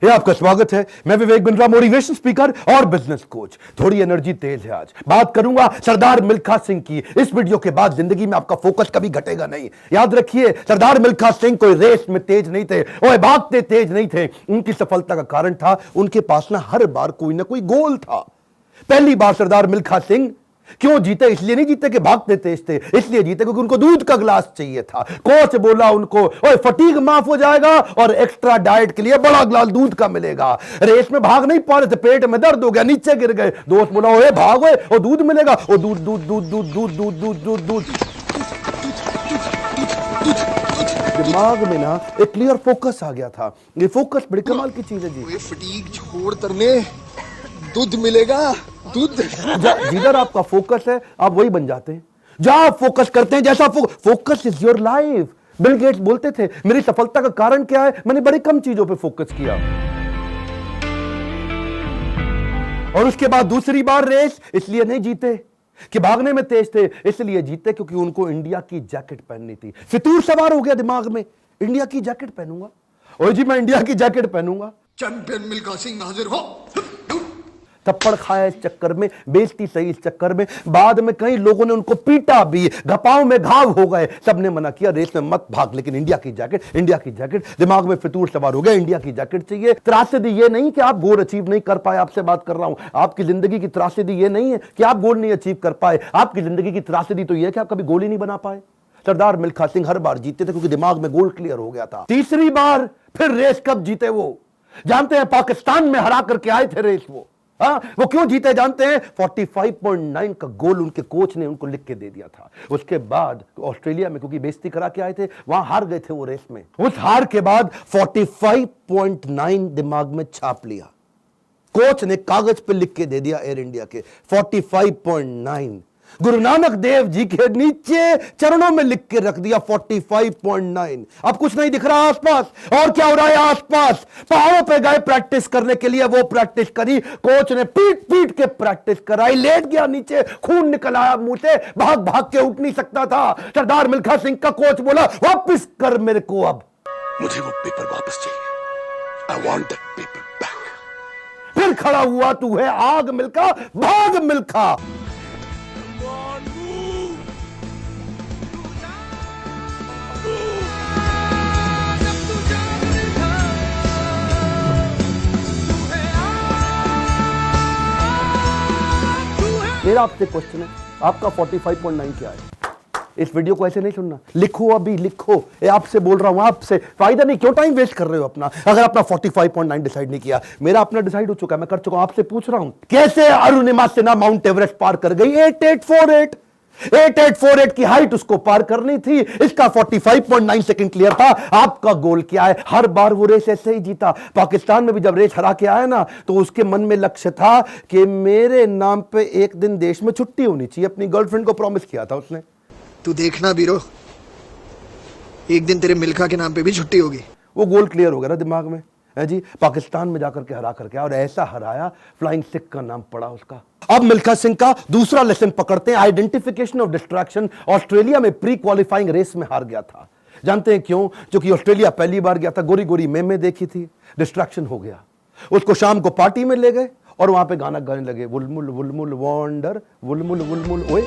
ये आपका स्वागत है। मैं विवेक बिंद्रा, मोटिवेशन स्पीकर और बिजनेस कोच। थोड़ी एनर्जी तेज है। आज बात करूंगा सरदार मिल्खा सिंह की। इस वीडियो के बाद जिंदगी में आपका फोकस कभी घटेगा नहीं। याद रखिए, सरदार मिल्खा सिंह कोई रेस में तेज नहीं थे और भागते तेज नहीं थे। उनकी सफलता का कारण था उनके पास ना हर बार कोई ना कोई गोल था। पहली बार सरदार मिल्खा सिंह क्यों जीते? इसलिए नहीं जीते कि भागते तेज थे, इसलिए जीते क्योंकि उनको दूध का गिलास चाहिए था। कोच बोला उनको, ओए फटीग माफ हो जाएगा और एक्स्ट्रा डाइट के लिए बड़ा गिलास दूध का मिलेगा। रेस में भाग नहीं पा रहे थे, पेट में दर्द हो गया, नीचे गिर गए। दोस्त बोला, ओए भागो और दूध मिलेगा। और दूध दूध दूध दूध दूध दूध दूध दूध दूध दिमाग में ना एक क्लियर फोकस आ गया था। ये फोकस बड़ी कमाल की चीज है जी। फटीग छोड़ तरने दूध मिलेगा, दूध। जिधर आपका फोकस है आप वही बन जाते हैं। जहां आप फोकस करते हैं, जैसा focus is your life. Bill Gates बोलते थे, मेरी सफलता का कारण क्या है? मैंने बड़ी कम चीजों पे फोकस किया। और उसके बाद दूसरी बार रेस इसलिए नहीं जीते कि भागने में तेज थे, इसलिए जीते क्योंकि उनको इंडिया की जैकेट पहननी थी। फितूर सवार हो गया दिमाग में, इंडिया की जैकेट पहनूंगा। और जी मैं इंडिया की जैकेट पहनूंगा। चैंपियन मिल्खा सिंह हाजिर हो। थप्पड़ खाया इस चक्कर में, बेइज्जती सही इस चक्कर में। बाद में कई लोगों ने उनको पीटा भी, घपाव में घाव हो गए। सबने मना किया, रेस में मत भाग, लेकिन इंडिया की जैकेट, इंडिया की जैकेट। दिमाग में फितूर सवार हो गया, इंडिया की जैकेट चाहिए। त्रासदी ये नहीं कि आप गोल अचीव नहीं कर पाए, आपसे बात कर रहा हूं। आपकी जिंदगी की त्रासदी ये नहीं है कि आप गोल नहीं अचीव कर पाए। आपकी जिंदगी की त्रासदी तो ये है कि आप कभी गोल ही नहीं बना पाए। सरदार मिल्खा सिंह हर बार जीते थे क्योंकि दिमाग में गोल क्लियर हो गया था। तीसरी बार फिर रेस कब जीते वो जानते हैं? पाकिस्तान में हरा करके आए थे रेस वो। वो क्यों जीते जानते हैं? 45.9 का गोल उनके कोच ने उनको लिख के दे दिया था। उसके बाद ऑस्ट्रेलिया में क्योंकि बेइज्जती करा के आए थे, वहां हार गए थे वो रेस में। उस हार के बाद 45.9 दिमाग में छाप लिया। कोच ने कागज पे लिख के दे दिया एयर इंडिया के 45.9। गुरु नानक देव जी के नीचे चरणों में लिख के रख दिया 45.9। अब कुछ नहीं दिख रहा आसपास। और क्या हो रहा है आसपास? पहाड़ों पे गए प्रैक्टिस करने के लिए, वो प्रैक्टिस करी। कोच ने पीट पीट के प्रैक्टिस कराई। लेट गया नीचे, खून निकल आया मुंह से, भाग भाग के उठ नहीं सकता था। सरदार मिल्खा सिंह का कोच बोला, वापस कर मेरे को, अब मुझे वो पेपर वापस चाहिए। I want that paper back। फिर खड़ा हुआ, तू है आग मिल्खा, भाग मिल्खा। मेरा आपसे क्वेश्चन है, आपका 45.9 क्या है? इस वीडियो को ऐसे नहीं सुनना, लिखो, अभी लिखो। ये आपसे बोल रहा हूं, आपसे। फायदा नहीं, क्यों टाइम वेस्ट कर रहे हो अपना? अगर अपना 45.9 डिसाइड नहीं किया, मेरा अपना डिसाइड हो चुका है, मैं कर चुका हूं। आपसे पूछ रहा हूं, कैसे अरुणिमा सिन्हा माउंट एवरेस्ट पार कर गई? 8848 की हाइट उसको पार करनी थी। इसका 45.9 सेकंड क्लियर था। आपका गोल क्या है? हर बार वो रेस ऐसे ही जीता। पाकिस्तान में भी जब रेस हरा के आया ना, तो उसके मन में लक्ष्य था कि मेरे नाम पे एक दिन देश में छुट्टी होनी चाहिए। अपनी गर्लफ्रेंड को प्रॉमिस किया था उसने। तू देखना बीरो, एक दिन तेरे मिल्खा के नाम पे भी छुट्टी होगी। वो गोल क्लियर हो गया ना दिमाग में, है जी। पाकिस्तान में जाकर के हरा करके, और ऐसा हराया, फ्लाइंग सिख का नाम पड़ा उसका। अब मिल्खा सिंह का दूसरा लेसन पकड़ते हैं, आइडेंटिफिकेशन ऑफ डिस्ट्रैक्शन। ऑस्ट्रेलिया में प्री क्वालिफाइंग रेस में हार गया था। जानते हैं क्यों? क्योंकि ऑस्ट्रेलिया पहली बार गया था, गोरी गोरी मेमे देखी थी, डिस्ट्रैक्शन हो गया। उसको शाम को पार्टी में ले गए और वहां पे गाना गाने लगे, वुलमुल वुलमुल वॉन्डर, वुलमुल वुलमुल ओए।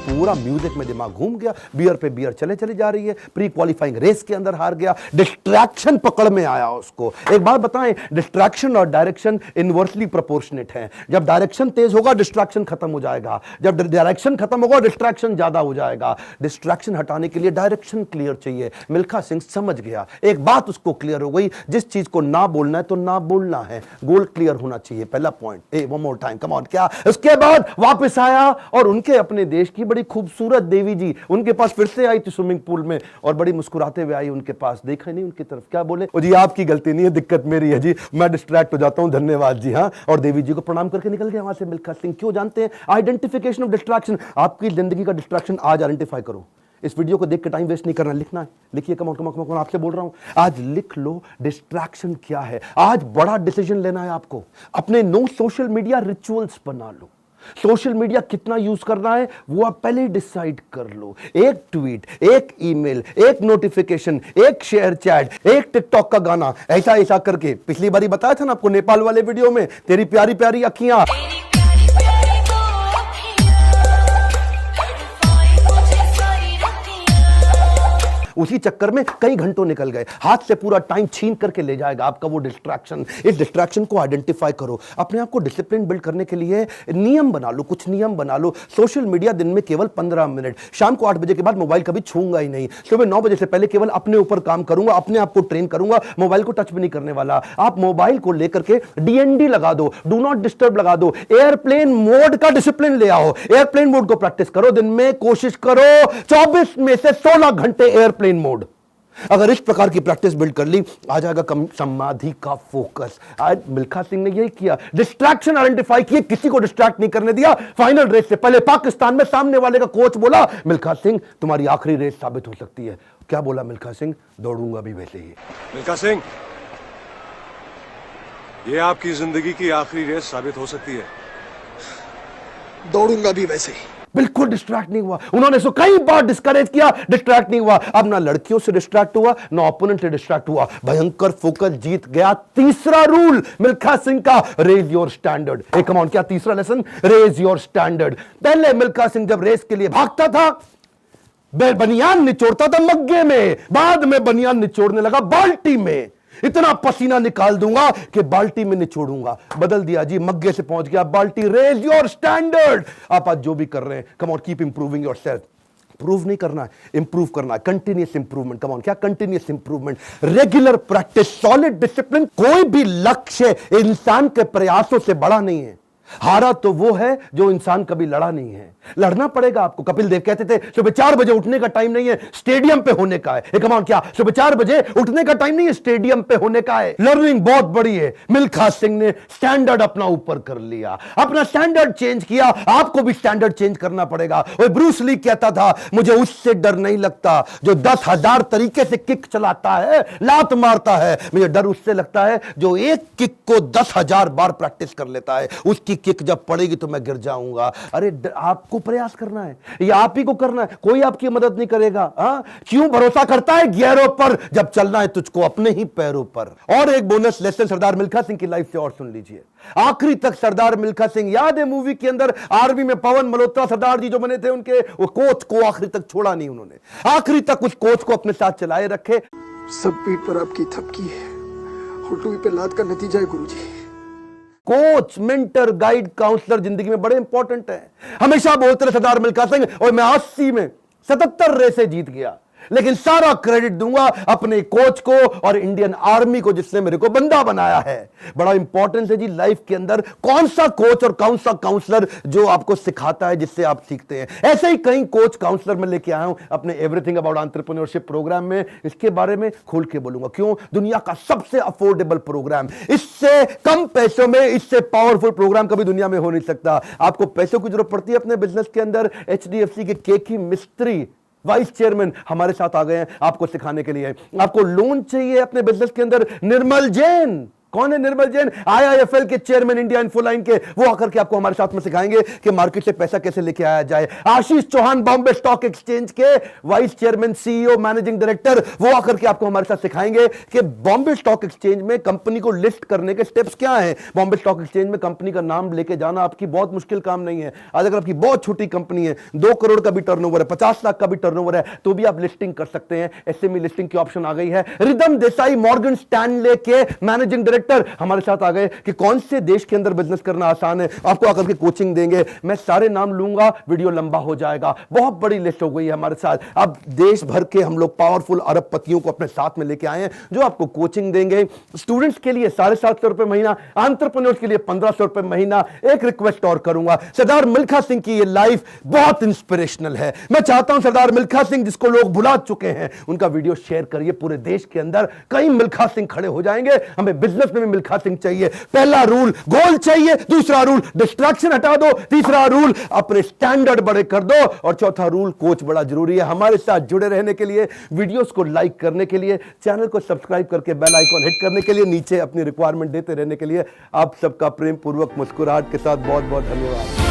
पूरा म्यूजिक में दिमाग घूम गया, बियर पे बियर चले चली जा रही है। प्री क्वालिफाइंग रेस के अंदर हार गया, डिस्ट्रैक्शन पकड़ में आया उसको। एक बात बताएं, डिस्ट्रैक्शन और डायरेक्शन इनवर्सली प्रोपोर्शनेट है। जब डायरेक्शन तेज होगा, डिस्ट्रैक्शन खत्म हो जाएगा। जब डायरेक्शन खत्म होगा, डिस्ट्रैक्शन ज्यादा हो जाएगा। डिस्ट्रैक्शन हटाने के लिए डायरेक्शन क्लियर चाहिए। मिल्खा सिंह समझ गया, एक बात उसको क्लियर हो गई, जिस चीज को ना बोलना है तो ना बोलना है। गोल क्लियर होना चाहिए, पहला point. One more time, come on. क्या? उसके बाद वापस आया और उनके अपने देश की बड़ी खूबसूरत देवी जी उनके पास फिर से आई थी स्विमिंग पूल में, और बड़ी मुस्कुराते हुए आई उनके पास। देखा नहीं उनकी तरफ, क्या बोले? जी आपकी गलती नहीं है, दिक्कत मेरी है जी, मैं डिस्ट्रैक्ट हो जाता हूं, धन्यवाद जी। हाँ, और देवी जी को प्रणाम करके निकल गया वहां से मिल्खा सिंह। क्यों जानते हैं? Identification of distraction. आपकी जिंदगी का डिस्ट्रैक्शन आज आइडेंटिफाई करो। इस वीडियो को देख के टाइम वेस्ट नहीं करना, लिखना है, लिखिए। कम ऑन आपसे बोल रहा हूं, आज लिख लो डिस्ट्रैक्शन क्या है। आज बड़ा डिसीजन लेना है आपको। अपने नो सोशल मीडिया रिचुअल्स बना लो। सोशल मीडिया कितना यूज करना है वो आप पहले ही डिसाइड कर लो। एक ट्वीट, एक ईमेल, एक नोटिफिकेशन, एक शेयर चैट, एक टिकटॉक का गाना, ऐसा ऐसा करके। पिछली बारी बताया था ना आपको नेपाल वाले वीडियो में, तेरी प्यारी प्यारी अखियां, उसी चक्कर में कई घंटों निकल गए, हाथ से पूरा टाइम छीन करके ले जाएगा आपका वो डिस्ट्रैक्शन। इस डिस्ट्रैक्शन को आइडेंटिफाई करो, अपने आप को डिसिप्लिन बिल्ड करने के लिए नियम बना लो, कुछ नियम बना लो। सोशल मीडिया दिन में केवल 15 मिनट, शाम को 8 बजे के बाद मोबाइल कभी छूंगा ही नहीं, सुबह 9 बजे से पहले केवल अपने ऊपर काम करूंगा, अपने आप को ट्रेन करूंगा, मोबाइल को टच भी नहीं करने वाला। आप मोबाइल को लेकर के डीएनडी लगा दो, डू नॉट डिस्टर्ब लगा दो, एयरप्लेन मोड का डिसिप्लिन ले आओ, एयरप्लेन मोड को प्रैक्टिस करो। दिन में कोशिश करो 24 में से 16 घंटे एयरप्लेन मोड। अगर इस प्रकार की प्रैक्टिस बिल्ड कर ली, आ जाएगा कम समाधि का फोकस। आज मिल्खा सिंह ने यही किया, डिस्ट्रैक्शन आइडेंटिफाई किए, किसी को डिस्ट्रैक्ट नहीं करने दिया। फाइनल रेस से पहले पाकिस्तान में सामने वाले का कोच बोला, मिल्खा सिंह तुम्हारी आखिरी रेस साबित हो सकती है। क्या बोला मिल्खा सिंह? दौड़ूंगा भी वैसे ही। मिल्खा सिंह, ये आपकी जिंदगी की आखिरी रेस साबित हो सकती है। दौड़ूंगा भी वैसे ही। बिल्कुल डिस्ट्रैक्ट नहीं हुआ। उन्होंने इसको कई बार डिस्करेज किया, डिस्ट्रैक्ट नहीं हुआ। अब ना लड़कियों से डिस्ट्रैक्ट हुआ, ना ओपोनेंट से डिस्ट्रैक्ट हुआ, भयंकर फोकस, जीत गया। तीसरा रूल मिल्खा सिंह का, रेज योर स्टैंडर्ड। ए कम ऑन, क्या तीसरा लेसन? Raise your standard. पहले मिल्खा सिंह जब रेस के लिए भागता था, बनियान निचोड़ता था मग्गे में, बाद में बनियान निचोड़ने लगा बाल्टी में। इतना पसीना निकाल दूंगा कि बाल्टी में निचोड़ूंगा। बदल दिया जी, मग्गे से पहुंच गया बाल्टी। Raise your standard. आप आज जो भी कर रहे हैं, come on, keep improving yourself. Prove नहीं करना है, इंप्रूव करना है, कंटिन्यूअस इंप्रूवमेंट। कम ऑन, क्या continuous improvement? Regular practice, solid discipline. कोई भी लक्ष्य इंसान के प्रयासों से बड़ा नहीं है। हारा तो वो है जो इंसान कभी लड़ा नहीं है। लड़ना पड़ेगा आपको। कपिल देव कहते थे सुबह 4 बजे उठने का टाइम नहीं है, स्टेडियम पे होने का है। कमान, क्या सुबह 4 बजे उठने का टाइम नहीं है, स्टेडियम पे होने का है। लर्निंग बहुत बड़ी है। मिल्खा सिंह ने स्टैंडर्ड अपना ऊपर कर लिया, अपना स्टैंडर्ड चेंज किया। आपको भी स्टैंडर्ड चेंज करना पड़ेगा। और ब्रूस ली कहता था, मुझे उससे डर नहीं लगता जो 10,000 तरीके से किक चलाता है, लात मारता है। मुझे डर उससे लगता है जो एक किक को 10,000 बार प्रैक्टिस कर लेता है। उसकी किक जब पड़ेगी तो मैं गिर जाऊंगा। अरे आपको प्रयास करना है, ये आप ही को करना है, कोई आपकी मदद नहीं करेगा। क्यों भरोसा करता है गियरों पर, जब चलना है तुझको अपने ही पैरों पर। और एक बोनस लेसन सरदार मिल्खा सिंह की लाइफ से और सुन लीजिए। आखिरी तक सरदार मिल्खा सिंह, याद है मूवी के अंदर आर्मी में पवन मल्होत्रा सरदार जी जो बने थे, उनके वो कोच को आखिरी तक छोड़ा नहीं उन्होंने। आखिरी तक उस कोच को अपने साथ चलाए रखे। सब पीठ पर आपकी थपकी है, हुटुई पे लात का नतीजा है गुरुजी। कोच, मेंटर, गाइड, काउंसलर जिंदगी में बड़े इंपॉर्टेंट है। हमेशा बोलते रहे सरदार मिल्खा सिंह, और मैं 80 में 77 रेसें जीत गया, लेकिन सारा क्रेडिट दूंगा अपने कोच को और इंडियन आर्मी को जिसने मेरे को बंदा बनाया है। बड़ा इंपॉर्टेंट है जी लाइफ के अंदर कौन सा कोच और कौन सा काउंसलर जो आपको सिखाता है, जिससे आप सीखते हैं। ऐसे ही कई कोच काउंसलर मैं लेके आया हूं अपने एवरीथिंग अबाउट एंटरप्रेन्योरशिप प्रोग्राम में। इसके बारे में खोल के बोलूंगा। क्यों? दुनिया का सबसे अफोर्डेबल प्रोग्राम, इससे कम पैसों में इससे पावरफुल प्रोग्राम कभी दुनिया में हो नहीं सकता। आपको पैसों की जरूरत पड़ती है अपने बिजनेस के अंदर, HDFC के केकी मिस्त्री वाइस चेयरमैन हमारे साथ आ गए हैं आपको सिखाने के लिए। आपको लोन चाहिए अपने बिजनेस के अंदर, निर्मल जैन। कौन है निर्मल जैन? IIFL के चेयरमैन, इंडिया इन्फोलाइन के। वो आकर के आपको हमारे साथ में सिखाएंगे कि मार्केट से पैसा कैसे लेके आया जाए। आशीष चौहान, बॉम्बे स्टॉक एक्सचेंज के vice chairman, CEO, managing director, वो आकर के आपको हमारे साथ सिखाएंगे कि बॉम्बे स्टॉक एक्सचेंज में कंपनी को लिस्ट करने के स्टेप्स क्या हैं। बॉम्बे स्टॉक एक्सचेंज में कंपनी का नाम लेके जाना आपकी बहुत मुश्किल काम नहीं है। आज अगर आपकी बहुत छोटी कंपनी है, 2 करोड़ का भी टर्नओवर है, 50 लाख का भी टर्नओवर है, तो भी आप लिस्टिंग कर सकते हैं। SME लिस्टिंग की ऑप्शन आ गई है। रिदम देसाई, मॉर्गन स्टैनले के मैनेजिंग डायरेक्टर हमारे साथ आ गए कि कौन से देश के अंदर बिजनेस करना आसान है। आपको आकर के कोचिंग देंगे। मैं सारे नाम लूंगा, वीडियो लंबा हो जाएगा। बहुत बड़ी लिस्ट हो गई है हमारे साथ। अब देश भर के हम लोग पावरफुल अरबपतियों को अपने साथ में लेके आए हैं जो आपको कोचिंग देंगे। स्टूडेंट्स के लिए 750 रुपए महीना, एंटरप्रेन्योर्स के लिए 1500 रुपए महीना। एक रिक्वेस्ट और करूंगा, सरदार मिल्खा सिंह की ये लाइफ बहुत इंस्पिरेशनल है। मैं चाहता हूं सरदार मिल्खा सिंह जिसको लोग भुला चुके हैं, उनका वीडियो शेयर करिए पूरे देश के अंदर। कई मिल्खा सिंह खड़े हो जाएंगे। हमें बिजनेस में भी मिल्खा सिंह चाहिए। पहला रूल गोल चाहिए, दूसरा रूल डिस्ट्रैक्शन हटा दो, तीसरा रूल अपने स्टैंडर्ड बड़े कर दो, और चौथा रूल कोच बड़ा जरूरी है। हमारे साथ जुड़े रहने के लिए, वीडियोस को लाइक करने के लिए, चैनल को सब्सक्राइब करके बेल आइकॉन हिट करने के लिए, नीचे अपनी रिक्वायरमेंट देते रहने के लिए आप सबका प्रेम पूर्वक मुस्कुराहट के साथ बहुत बहुत धन्यवाद।